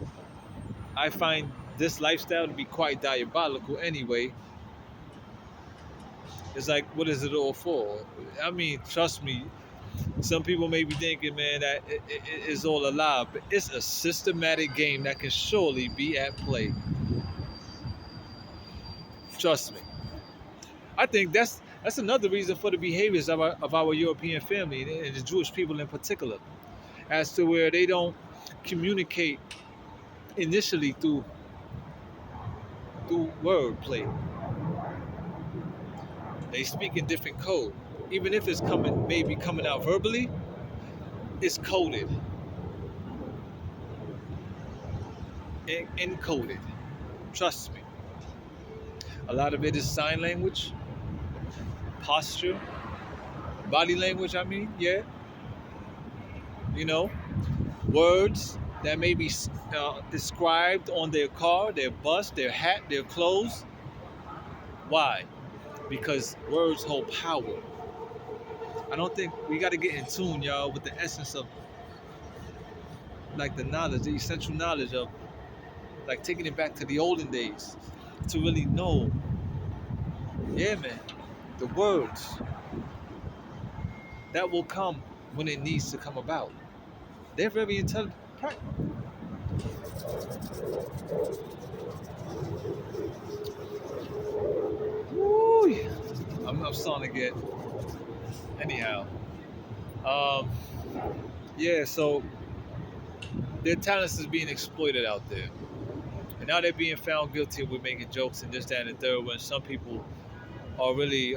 I find this lifestyle to be quite diabolical anyway. It's like, what is it all for? I mean, trust me, some people may be thinking, man, that it's all a lie, but it's a systematic game that can surely be at play. Trust me. I think that's another reason for the behaviors of our European family and the Jewish people in particular, as to where they don't communicate initially through wordplay. They speak in different code. Even if it's coming maybe coming out verbally, it's coded and encoded. Trust me. A lot of it is sign language, posture, body language. I mean, yeah, you know, words that may be described on their car, their bus, their hat, their clothes. Why? Because words hold power. I don't think we got to get in tune, y'all, with the essence of like the knowledge, the essential knowledge of like taking it back to the olden days to really know, yeah, man, the words that will come when it needs to come about. They're very intelligent. Woo, I'm starting to get, anyhow. Um, yeah, so their talents is being exploited out there. And now they're being found guilty with making jokes and this, that, and the third, when some people are really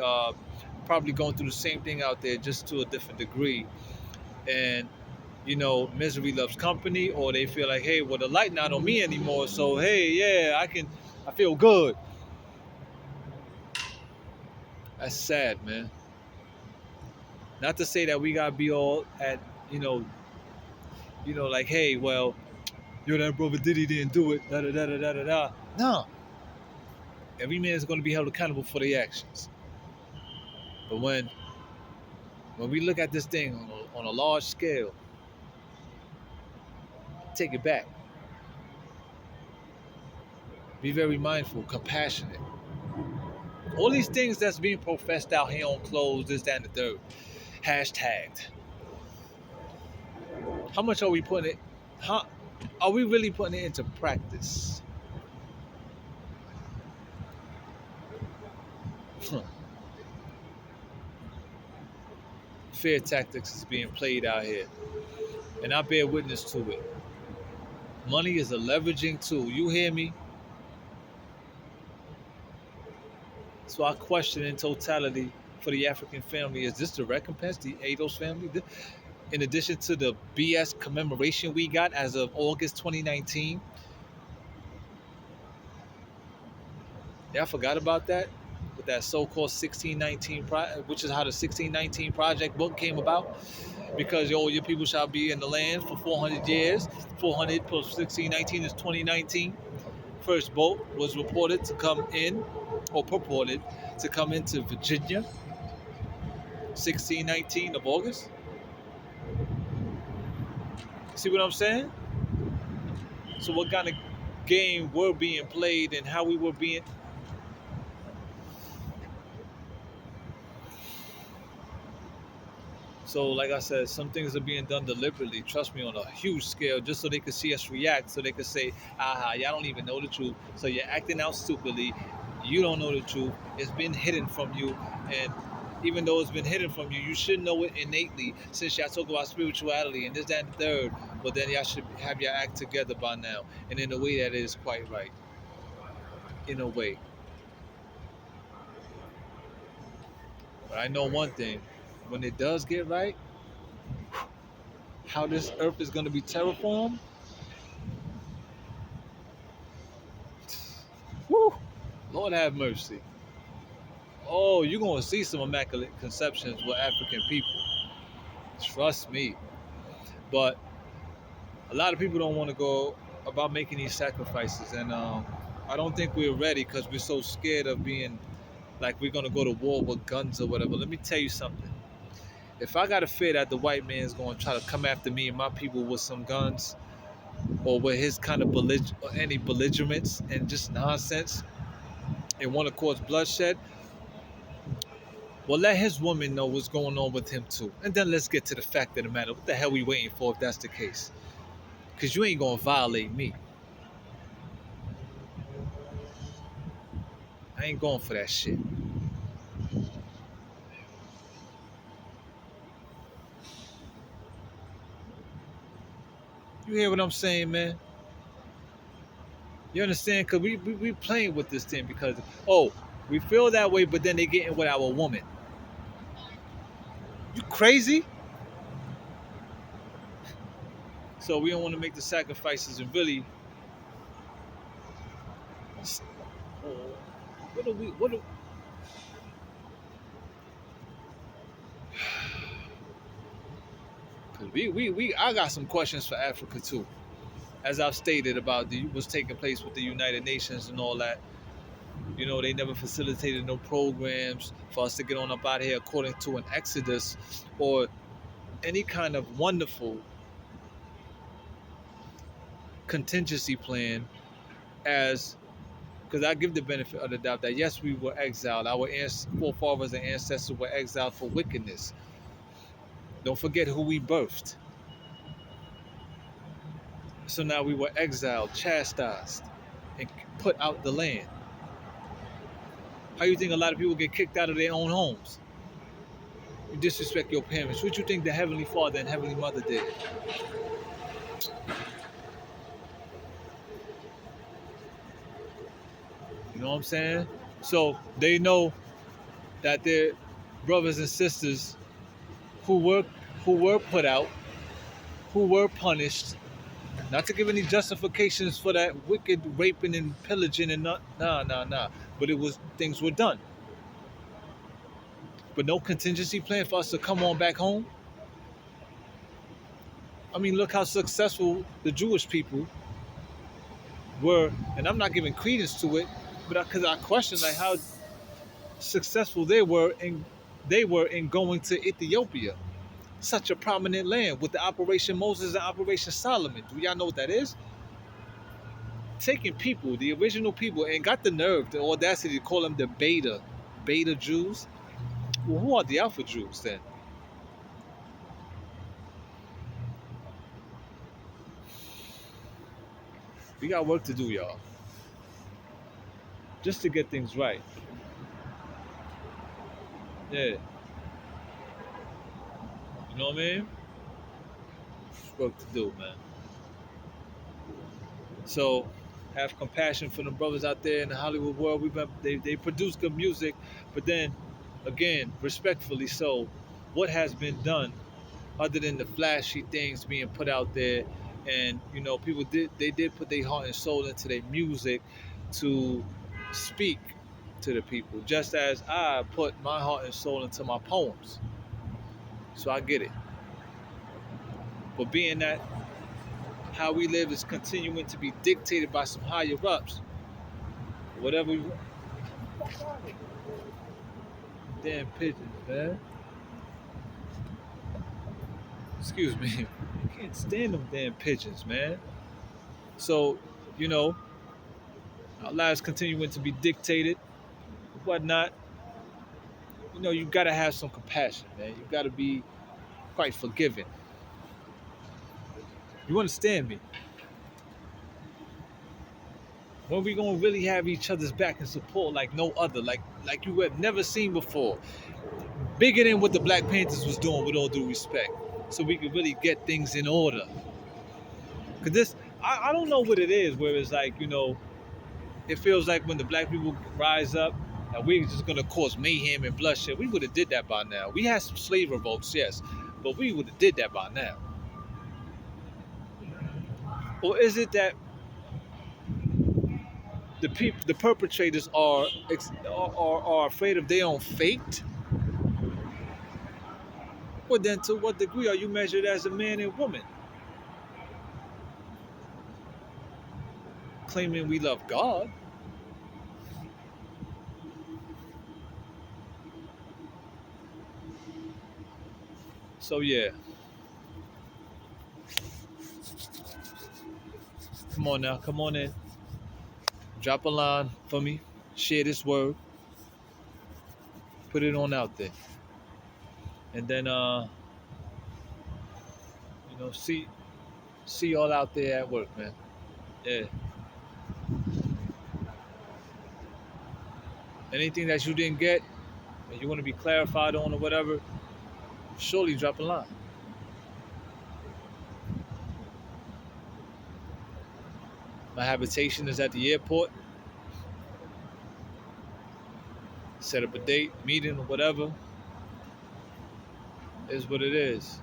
probably going through the same thing out there just to a different degree. And, misery loves company, or they feel like, hey, well, the light not on me anymore. So, hey, yeah, I feel good. That's sad, man. Not to say that we got to be all at, you know, like, hey, well, that brother Diddy didn't do it, da da da da da da da. No, every man is going to be held accountable for their actions. But when we look at this thing on a large scale, take it back. Be very mindful, compassionate. All these things that's being professed out here on clothes, this, that, and the third, hashtagged. How much are we putting it? How are we really putting it into practice? Fear tactics is being played out here, and I bear witness to it. Money is a leveraging tool. You hear me? So I question in totality for the African family: is this the recompense, the ADOS family? In addition to the BS commemoration we got as of August 2019, yeah, I forgot about that. With that so-called 1619, which is how the 1619 project book came about. Because your people shall be in the land for 400 years. 400 plus 1619 is 2019. First boat was reported to come in, or purported to come into Virginia, 1619 of August. See what I'm saying? So what kind of game were being played and how we were being. So, like I said, some things are being done deliberately, trust me, on a huge scale, just so they could see us react, so they could say, aha, y'all don't even know the truth. So you're acting out stupidly. You don't know the truth. It's been hidden from you. And even though it's been hidden from you, you should know it innately, since y'all talk about spirituality and this, that, and the third. But then y'all should have your act together by now. And in a way that is quite right. In a way. But I know one thing. When it does get right, how this earth is going to be terraformed, woo, Lord have mercy. Oh, you're going to see some immaculate conceptions with African people. Trust me. But a lot of people don't want to go about making these sacrifices. And I don't think we're ready because we're so scared of being like we're going to go to war with guns or whatever. Let me tell you something. If I got to fear that the white man's going to try to come after me and my people with some guns or with his kind of any belligerence and just nonsense and want to cause bloodshed, well, let his woman know what's going on with him too. And then let's get to the fact of the matter. What the hell we waiting for if that's the case? Because you ain't going to violate me. I ain't going for that shit. You hear what I'm saying, man? You understand? Because we playing with this thing because, oh, we feel that way, but then they getting with our woman. You crazy? So we don't want to make the sacrifices and really. What do we? What do? Cause we I got some questions for Africa too. As I've stated about what's taking place with the United Nations and all that. You know, they never facilitated no programs for us to get on up out here according to an exodus or any kind of wonderful contingency plan as because I give the benefit of the doubt that yes, we were exiled. Our forefathers and ancestors were exiled for wickedness. Don't forget who we birthed. So now we were exiled, chastised, and put out the land. How you think a lot of people get kicked out of their own homes? You disrespect your parents. What you think the Heavenly Father and Heavenly Mother did? You know what I'm saying? So they know that their brothers and sisters who were who were put out, who were punished, not to give any justifications for that wicked raping and pillaging and not nah. But it was things were done. But no contingency plan for us to come on back home. I mean, look how successful the Jewish people were, and I'm not giving credence to it, but because I question like how successful they were in going to Ethiopia, such a prominent land with the Operation Moses and Operation Solomon. Do y'all know what that is? Taking people, the original people, and got the nerve, the audacity to call them the beta Jews. Well, who are the Alpha Jews then? We got work to do, y'all, just to get things right. Yeah, you know what I mean? There's work to do, man. So have compassion for the brothers out there in the Hollywood world. They produce good music, but then again, respectfully so, what has been done other than the flashy things being put out there, and you know, people did put their heart and soul into their music to speak to the people, just as I put my heart and soul into my poems. So I get it. But being that how we live is continuing to be dictated by some higher ups, whatever we damn pigeons, man. Excuse me. I can't stand them damn pigeons, man. So, you know, our lives continuing to be dictated, whatnot. You know, you gotta have some compassion, man. You gotta be quite forgiving. You understand me? When we gonna really have each other's back and support like no other, like you have never seen before. Bigger than what the Black Panthers was doing, with all due respect. So we could really get things in order. Cause this, I don't know what it is. Where it's like, you know, it feels like when the black people rise up, that we're just gonna cause mayhem and bloodshed. We would have did that by now. We had some slave revolts, yes, but we would have did that by now. Or is it that the perpetrators are afraid of their own fate? Well, then, to what degree are you measured as a man and woman? Claiming we love God. So yeah, come on now, come on in. Drop a line for me. Share this word. Put it on out there. And then you know, see y'all out there at work, man. Yeah. Anything that you didn't get and you want to be clarified on or whatever, surely drop a line. My habitation is at the airport. Set up a date, meeting, or whatever. Is what it is.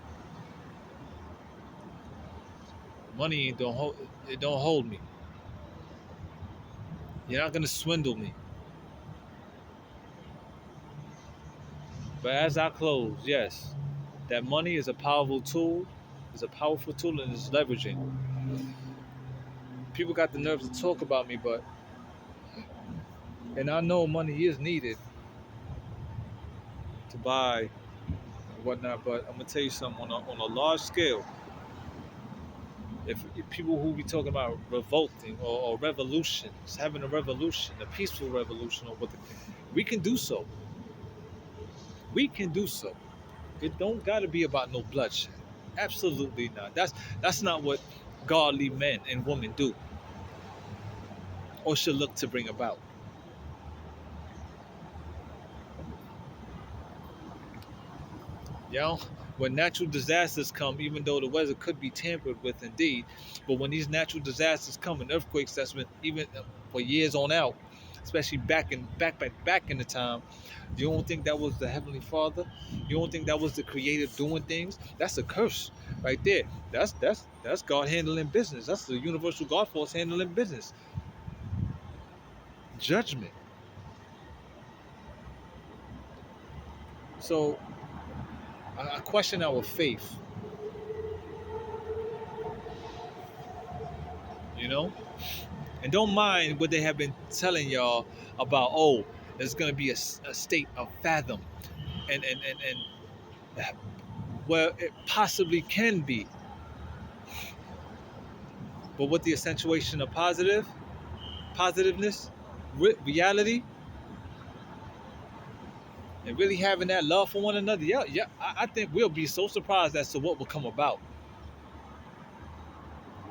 Money don't hold. It don't hold me. You're not gonna swindle me. But as I close, yes, that money is a powerful tool. Is a powerful tool and it's leveraging. People got the nerve to talk about me, but and I know money is needed to buy and whatnot. But I'm gonna tell you something on a large scale. If people who be talking about revolting or revolutions, having a revolution, a peaceful revolution, or what, we can do so. We can do so. It don't got to be about no bloodshed. Absolutely not. That's not what godly men and women do or should look to bring about. You know, when natural disasters come, even though the weather could be tampered with, indeed, but when these natural disasters come and earthquakes, that's when even for years on out, especially back in the time, you don't think that was the heavenly Father? You don't think that was the Creator doing things? That's a curse right there. That's God handling business. That's the universal God force handling business. Judgment. So I question our faith. You know. And don't mind what they have been telling y'all about, oh, there's going to be a state of fathom. And well, it possibly can be. But with the accentuation of positiveness, reality, and really having that love for one another, yeah, yeah, I think we'll be so surprised as to what will come about.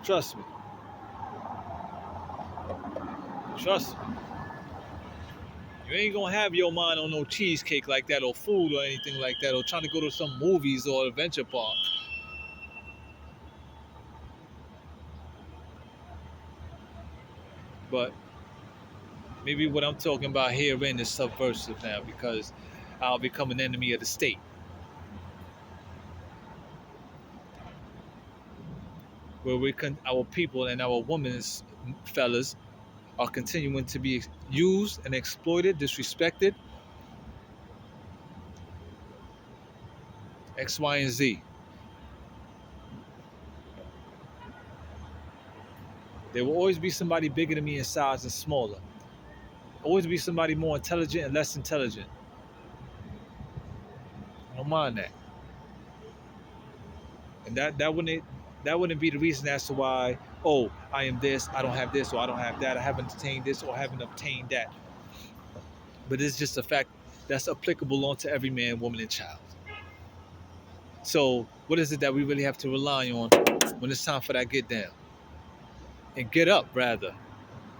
Trust me. Trust me. You ain't gonna have your mind on no cheesecake like that or food or anything like that or trying to go to some movies or adventure park. But maybe what I'm talking about herein is subversive now because I'll become an enemy of the state. Where our people and our women's fellas are continuing to be used and exploited, disrespected, X, Y, and Z. There will always be somebody bigger than me in size and smaller. Always be somebody more intelligent and less intelligent. I don't mind that. And that wouldn't be the reason as to why, oh, I am this, I don't have this, or I don't have that, I haven't attained this, or I haven't obtained that. But it's just a fact that's applicable onto every man, woman, and child. So what is it that we really have to rely on when it's time for that get down? And get up, rather.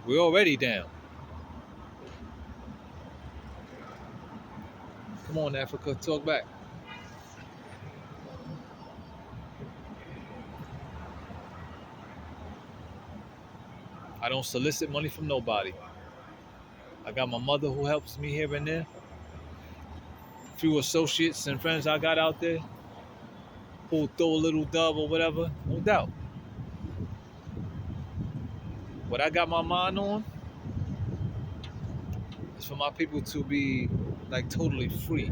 We're already down. Come on, Africa, talk back. I don't solicit money from nobody. I got my mother who helps me here and there. A few associates and friends I got out there who throw a little dub or whatever, no doubt. What I got my mind on is for my people to be like totally free,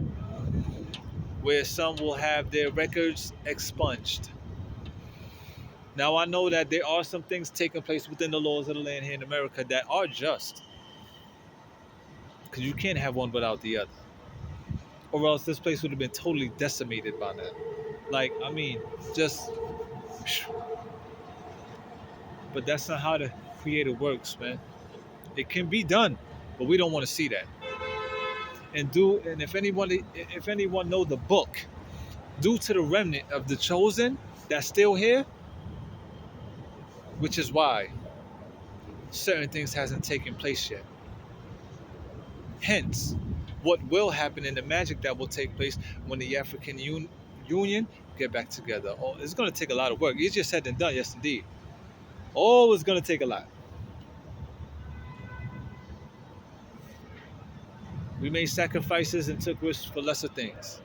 where some will have their records expunged. Now I know that there are some things taking place within the laws of the land here in America that are just, because you can't have one without the other, or else this place would have been totally decimated by now. Like, I mean, just. But that's not how the creator works, man. It can be done, but we don't want to see that. And if anyone know the book, due to the remnant of the chosen that's still here, which is why certain things hasn't taken place yet. Hence, what will happen in the magic that will take place when the African Union get back together. Oh, it's going to take a lot of work. Easier said than done, yes indeed. Oh, it's going to take a lot. We made sacrifices and took risks for lesser things.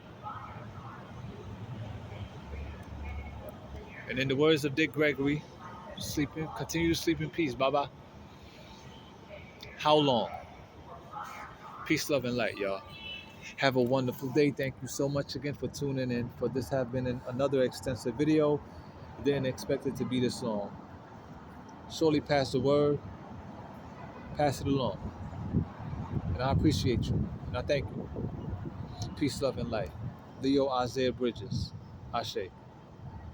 And in the words of Dick Gregory, continue to sleep in peace, Baba. How long? Peace, love, and light, y'all. Have a wonderful day. Thank you so much again for tuning in. For this have been another extensive video. Didn't expect it to be this long. Surely pass the word, pass it along. And I appreciate you. And I thank you. Peace, love, and light. Leo Isaiah Bridges. Ashe.